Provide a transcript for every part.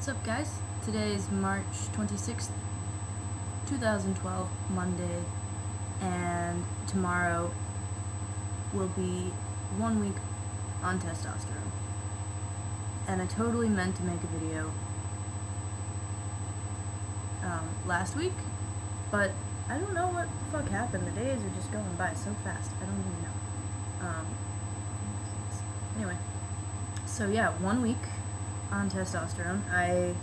What's up, guys? Today is March 26th, 2012, Monday, and tomorrow will be 1 week on testosterone. And I totally meant to make a video last week, but I don't know what the fuck happened. The days are just going by so fast. I don't even know. Anyway, so yeah, 1 week on testosterone. The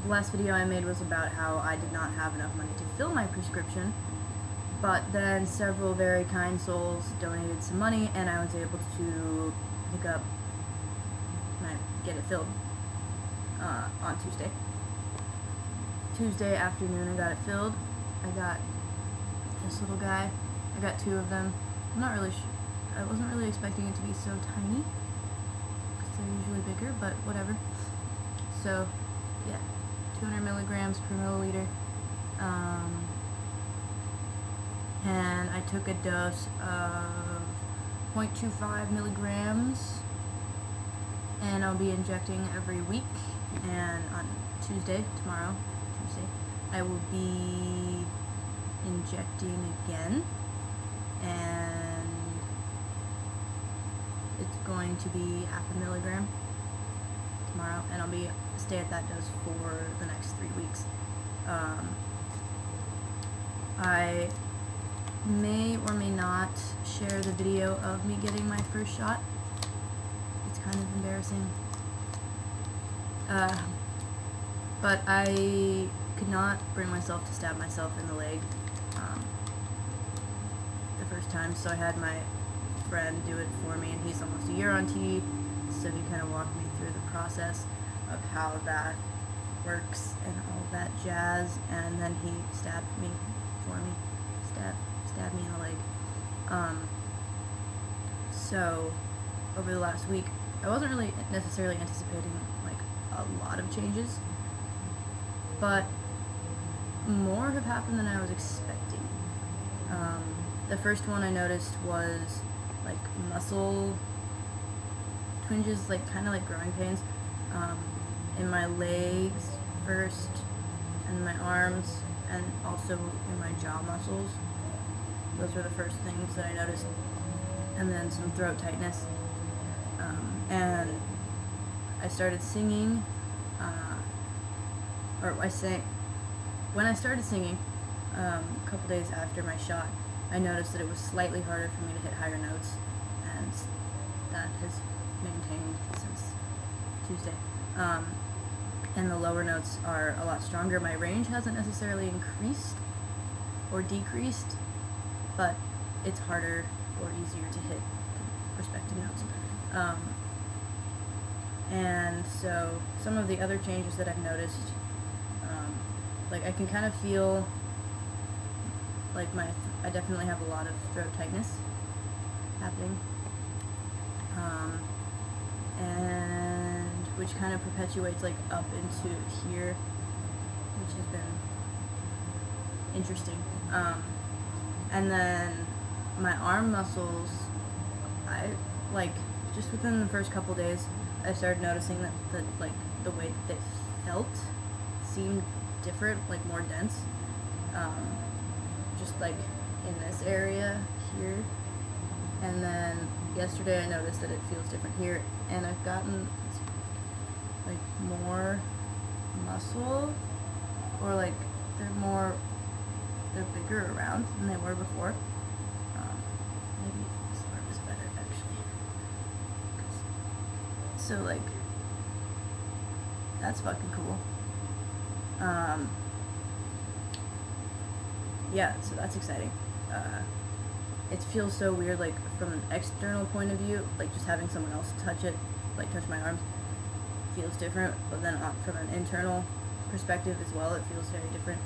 last video I made was about how I did not have enough money to fill my prescription, but then several very kind souls donated some money, and I was able to pick up and get it filled on Tuesday. Tuesday afternoon I got it filled. I got this little guy. I got 2 of them. I'm not really sure. I wasn't really expecting it to be so tiny, because they're usually bigger, but whatever. So, yeah, 200 milligrams per milliliter. And I took a dose of 0.25 milligrams, and I'll be injecting every week. And on Tuesday, I will be injecting again, and it's going to be 0.5 milligram tomorrow, and I'll stay at that dose for the next 3 weeks. I may or may not share the video of me getting my first shot. It's kind of embarrassing. But I could not bring myself to stab myself in the leg the first time, so I had my friend do it for me, and he's almost a year on T, so he kind of walked me through the process of how that works and all that jazz, and then he stabbed me for me, stabbed me in the leg. So over the last week, I wasn't really necessarily anticipating like a lot of changes, but more have happened than I was expecting. The first one I noticed was like muscle twinges, like kind of like growing pains, in my legs first, and my arms, and also in my jaw muscles. Those were the first things that I noticed, and then some throat tightness. And I started singing, when I started singing a couple days after my shot, I noticed that it was slightly harder for me to hit higher notes, and that has maintained since Tuesday. And the lower notes are a lot stronger. My range hasn't necessarily increased or decreased, but it's harder or easier to hit respective notes. And so some of the other changes that I've noticed, like I can kind of feel like I definitely have a lot of throat tightness happening, and which kind of perpetuates like up into here, which has been interesting. And then my arm muscles, just within the first couple days, I started noticing that like the way that they felt seemed different, like more dense. Just like in this area here, and then yesterday I noticed that it feels different here, and I've gotten like more muscle, or like they're bigger around than they were before. Maybe this arm is better actually. So like that's fucking cool. Yeah, so that's exciting. It feels so weird, like from an external point of view, like just having someone else touch it, like touch my arms, feels different, but then from an internal perspective as well, it feels very different.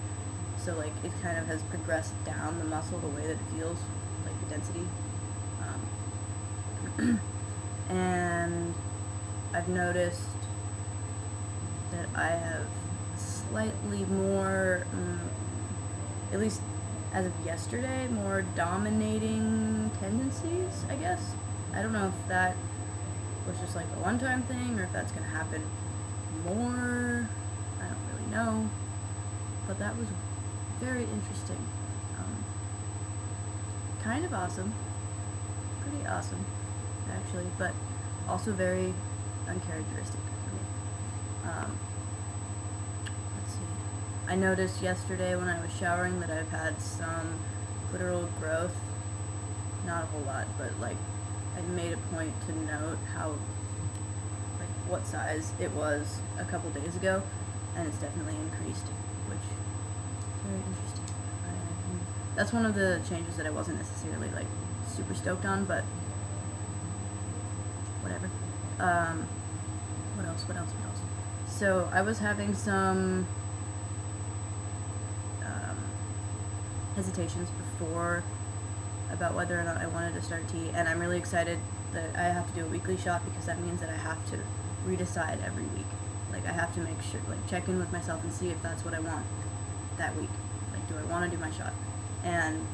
So like it kind of has progressed down the muscle the way that it feels, like the density. And I've noticed that I have slightly more, at least as of yesterday, more dominating tendencies, I guess. I don't know if that was just like a one-time thing, or if that's gonna happen more. I don't really know. But that was very interesting. Kind of awesome. Pretty awesome, actually, but also very uncharacteristic for me. Let's see. I noticed yesterday when I was showering that I've had some clitoral growth. Not a whole lot, but like I made a point to note how, like, what size it was a couple days ago, and it's definitely increased, which is very interesting. That's one of the changes that I wasn't necessarily like super stoked on, but whatever. What else? So I was having some hesitations before about whether or not I wanted to start tea, and I'm really excited that I have to do a weekly shot, because that means that I have to redecide every week. Like, I have to make sure, like, check in with myself and see if that's what I want that week. Like, do I want to do my shot? And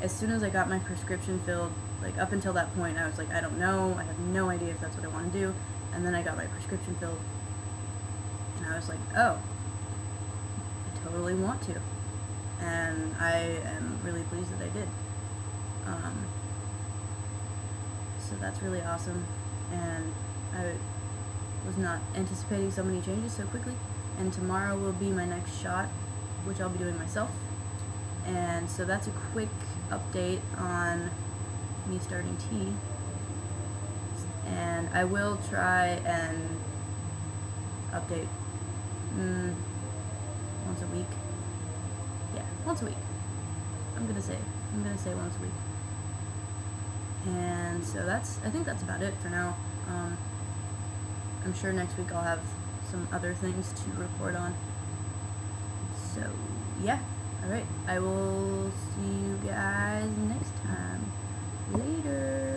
as soon as I got my prescription filled, like, up until that point, I was like, I don't know, I have no idea if that's what I want to do. And then I got my prescription filled, and I was like, oh, I totally want to. And I am really pleased that I did. So that's really awesome, and I was not anticipating so many changes so quickly. And tomorrow will be my next shot, which I'll be doing myself. And so that's a quick update on me starting tea. And I will try and update once a week. Yeah, once a week. I'm gonna say once a week. And so I think that's about it for now. I'm sure next week I'll have some other things to report on. So yeah, alright, I will see you guys next time. Later.